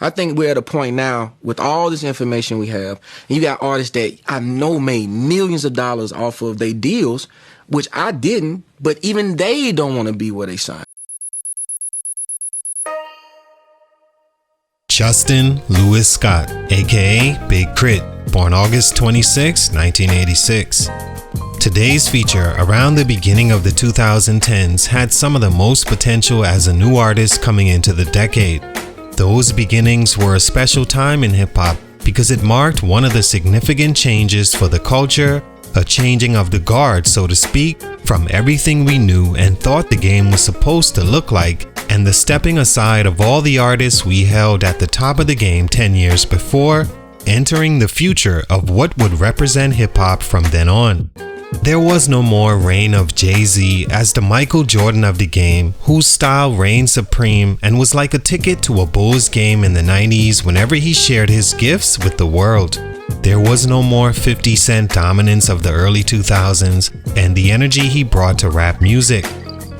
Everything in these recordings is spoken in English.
I think we're at a point now with all this information we have, and you got artists that I know made millions of dollars off of their deals, which I didn't, but even they don't want to be where they signed. Justin Lewis Scott, aka Big Krit, born August 26, 1986. Today's feature, around the beginning of the 2010s, had some of the most potential as a new artist coming into the decade. Those beginnings were a special time in hip-hop because it marked one of the significant changes for the culture, a changing of the guard, so to speak, from everything we knew and thought the game was supposed to look like, and the stepping aside of all the artists we held at the top of the game 10 years before, entering the future of what would represent hip-hop from then on. There was no more reign of Jay-Z as the Michael Jordan of the game, whose style reigned supreme and was like a ticket to a Bulls game in the 90s whenever he shared his gifts with the world. There was no more 50 Cent dominance of the early 2000s and the energy he brought to rap music.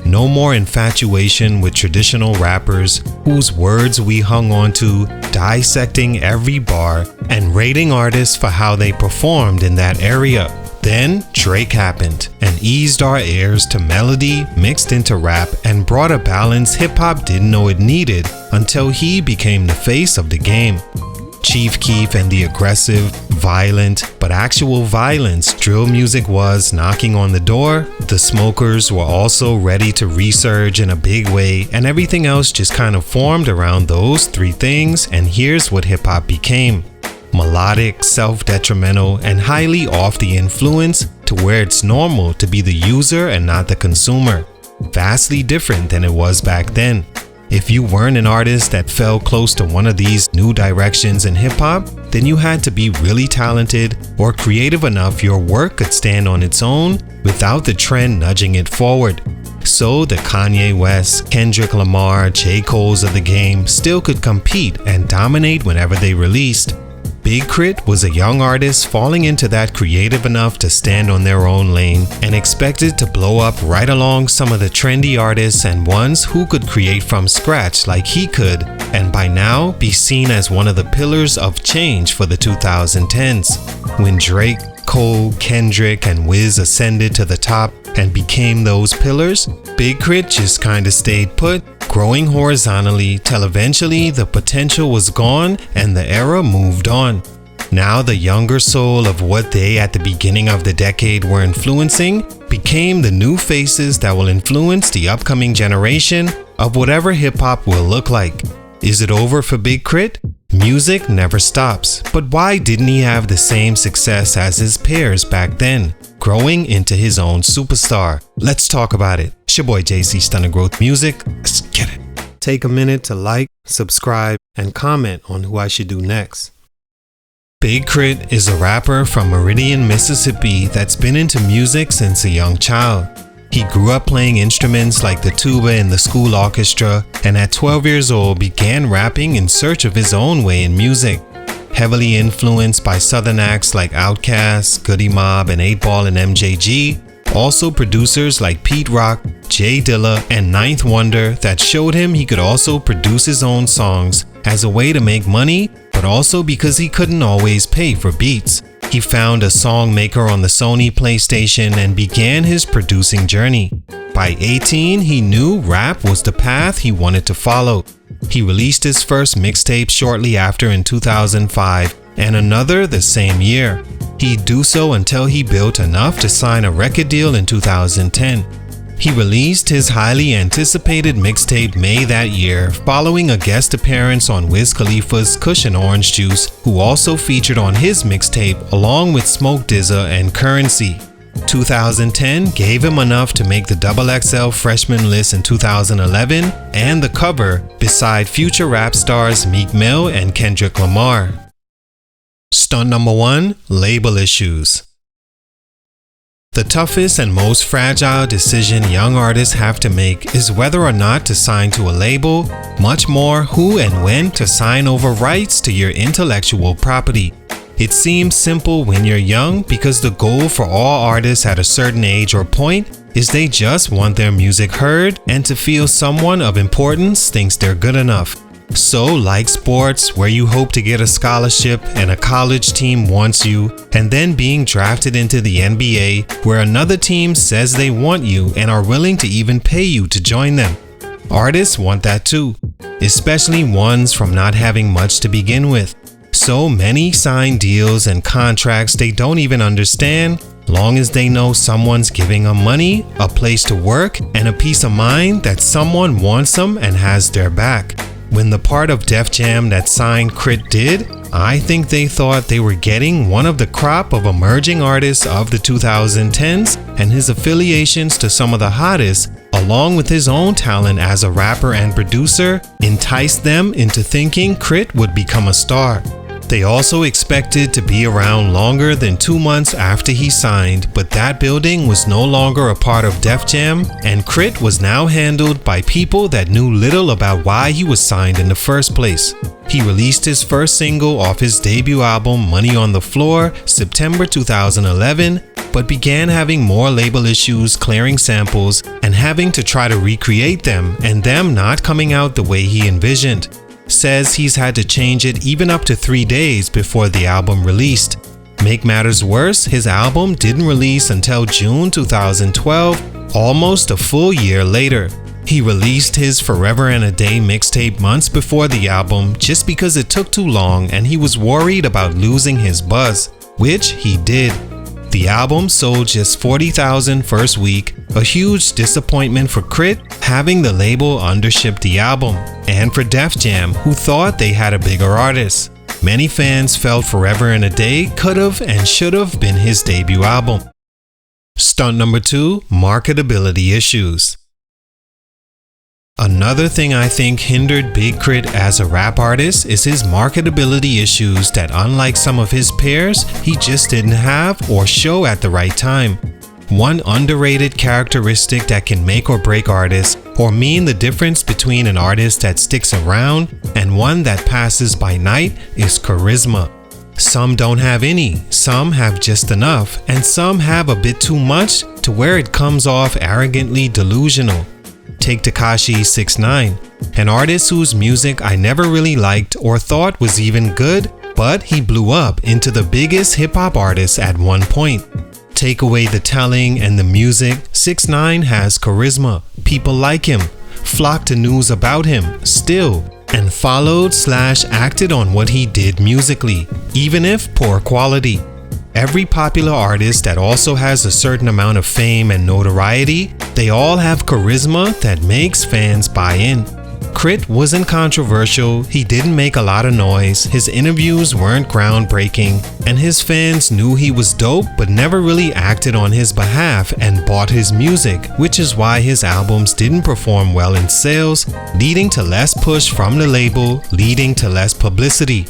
No more infatuation with traditional rappers whose words we hung on to, dissecting every bar and rating artists for how they performed in that area. Then Drake happened and eased our ears to melody mixed into rap and brought a balance hip-hop didn't know it needed until he became the face of the game. Chief Keef and the aggressive, violent, but actual violence drill music was knocking on the door. The Smokers were also ready to resurge in a big way, and everything else just kind of formed around those three things, and here's what hip-hop became. Melodic, self-detrimental, and highly off the influence to where it's normal to be the user and not the consumer. Vastly different than it was back then. If you weren't an artist that fell close to one of these new directions in hip-hop, then you had to be really talented or creative enough your work could stand on its own without the trend nudging it forward. So the Kanye West, Kendrick Lamar, J. Cole's of the game still could compete and dominate whenever they released. Big Krit was a young artist falling into that creative enough to stand on their own lane and expected to blow up right along some of the trendy artists and ones who could create from scratch like he could, and by now be seen as one of the pillars of change for the 2010s. When Drake, Cole, Kendrick, and Wiz ascended to the top and became those pillars, Big Krit just kinda stayed put, growing horizontally till eventually the potential was gone and the era moved on. Now the younger soul of what they at the beginning of the decade were influencing became the new faces that will influence the upcoming generation of whatever hip-hop will look like. Is it over for Big Krit? Music never stops, but why didn't he have the same success as his peers back then, growing into his own superstar? Let's talk about it. It's your boy JC, Stunted Growth Music. Let's get it. Take a minute to like, subscribe, and comment on who I should do next. Big Krit is a rapper from Meridian, Mississippi that's been into music since a young child. He grew up playing instruments like the tuba in the school orchestra, and at 12 years old began rapping in search of his own way in music. Heavily influenced by Southern acts like Outkast, Goody Mob, and 8 Ball and MJG, also producers like Pete Rock, Jay Dilla, and Ninth Wonder that showed him he could also produce his own songs as a way to make money, but also because he couldn't always pay for beats. He found a song maker on the Sony PlayStation and began his producing journey. By 18, he knew rap was the path he wanted to follow. He released his first mixtape shortly after in 2005 and another the same year. He'd do so until he built enough to sign a record deal in 2010. He released his highly anticipated mixtape May that year, following a guest appearance on Wiz Khalifa's Kush and Orange Juice, who also featured on his mixtape along with Smoke DZA and Currency. 2010 gave him enough to make the XXL freshman list in 2011 and the cover beside future rap stars Meek Mill and Kendrick Lamar. Stunt number 1, label issues. The toughest and most fragile decision young artists have to make is whether or not to sign to a label, much more who and when to sign over rights to your intellectual property. It seems simple when you're young because the goal for all artists at a certain age or point is they just want their music heard and to feel someone of importance thinks they're good enough. So, like sports, where you hope to get a scholarship and a college team wants you, and then being drafted into the NBA, where another team says they want you and are willing to even pay you to join them. Artists want that too, especially ones from not having much to begin with. So many sign deals and contracts they don't even understand, long as they know someone's giving them money, a place to work, and a peace of mind that someone wants them and has their back. When the part of Def Jam that signed K.R.I.T did, I think they thought they were getting one of the crop of emerging artists of the 2010s, and his affiliations to some of the hottest, along with his own talent as a rapper and producer, enticed them into thinking K.R.I.T would become a star. They also expected to be around longer than 2 months after he signed, but that building was no longer a part of Def Jam, and K.R.I.T was now handled by people that knew little about why he was signed in the first place. He released his first single off his debut album Money on the Floor, September 2011, but began having more label issues clearing samples and having to try to recreate them, and them not coming out the way he envisioned. Says he's had to change it even up to 3 days before the album released. Make matters worse, his album didn't release until June 2012, almost a full year later. He released his Forever and a Day mixtape months before the album just because it took too long and he was worried about losing his buzz, which he did. The album sold just 40,000 first week, a huge disappointment for K.R.I.T, having the label undership the album, and for Def Jam, who thought they had a bigger artist. Many fans felt Forever and a Day could've and should've been his debut album. Stunt number 2, marketability issues. Another thing I think hindered Big K.R.I.T as a rap artist is his marketability issues that, unlike some of his peers, he just didn't have or show at the right time. One underrated characteristic that can make or break artists, or mean the difference between an artist that sticks around and one that passes by night, is charisma. Some don't have any, some have just enough, and some have a bit too much to where it comes off arrogantly delusional. Take Tekashi 6ix9ine, an artist whose music I never really liked or thought was even good, but he blew up into the biggest hip-hop artist at one point. Take away the telling and the music, 6ix9ine has charisma. People like him, flock to news about him still, and followed/acted on what he did musically, even if poor quality. Every popular artist that also has a certain amount of fame and notoriety, they all have charisma that makes fans buy in. K.R.I.T wasn't controversial, he didn't make a lot of noise, his interviews weren't groundbreaking, and his fans knew he was dope but never really acted on his behalf and bought his music, which is why his albums didn't perform well in sales, leading to less push from the label, leading to less publicity.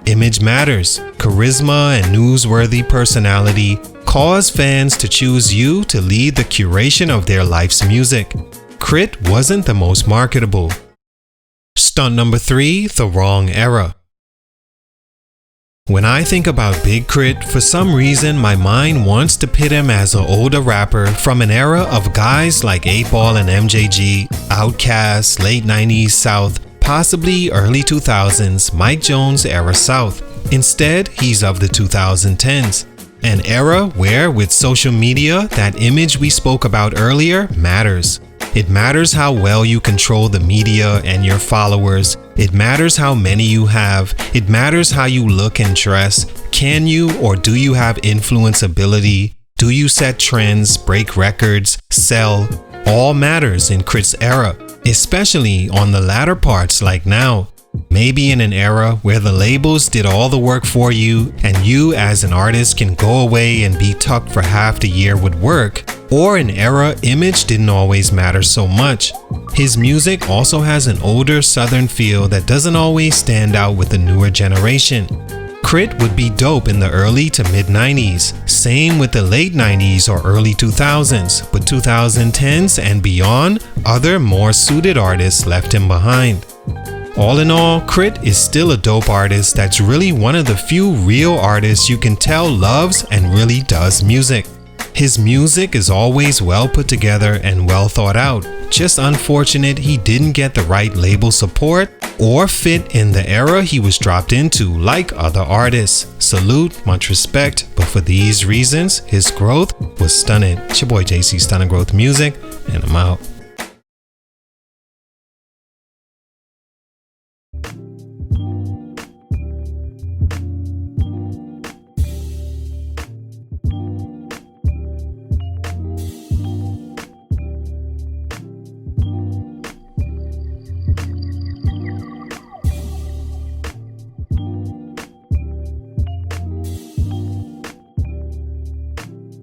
Image matters. Charisma and newsworthy personality cause fans to choose you to lead the curation of their life's music. K.R.I.T wasn't the most marketable. Stunt number 3, the wrong era. When I think about Big K.R.I.T, for some reason my mind wants to pit him as an older rapper from an era of guys like 8 Ball and MJG, Outkast, late 90s South, possibly early 2000s Mike Jones era South. Instead, he's of the 2010s. An era where, with social media, that image we spoke about earlier matters. It matters how well you control the media and your followers. It matters how many you have. It matters how you look and dress. Can you or do you have influence ability? Do you set trends, break records, sell? All matters in K.R.I.T's era, especially on the latter parts like now. Maybe in an era where the labels did all the work for you and you as an artist can go away and be tucked for half the year with work, or an era image didn't always matter so much. His music also has an older southern feel that doesn't always stand out with the newer generation. K.R.I.T would be dope in the early to mid 90s, same with the late 90s or early 2000s, but 2010s and beyond, other more suited artists left him behind. All in all, K.R.I.T is still a dope artist that's really one of the few real artists you can tell loves and really does music. His music is always well put together and well thought out. Just unfortunate he didn't get the right label support or fit in the era he was dropped into like other artists. Salute, much respect, but for these reasons, his growth was stunted. It's your boy JC, Stunted Growth Music, and I'm out.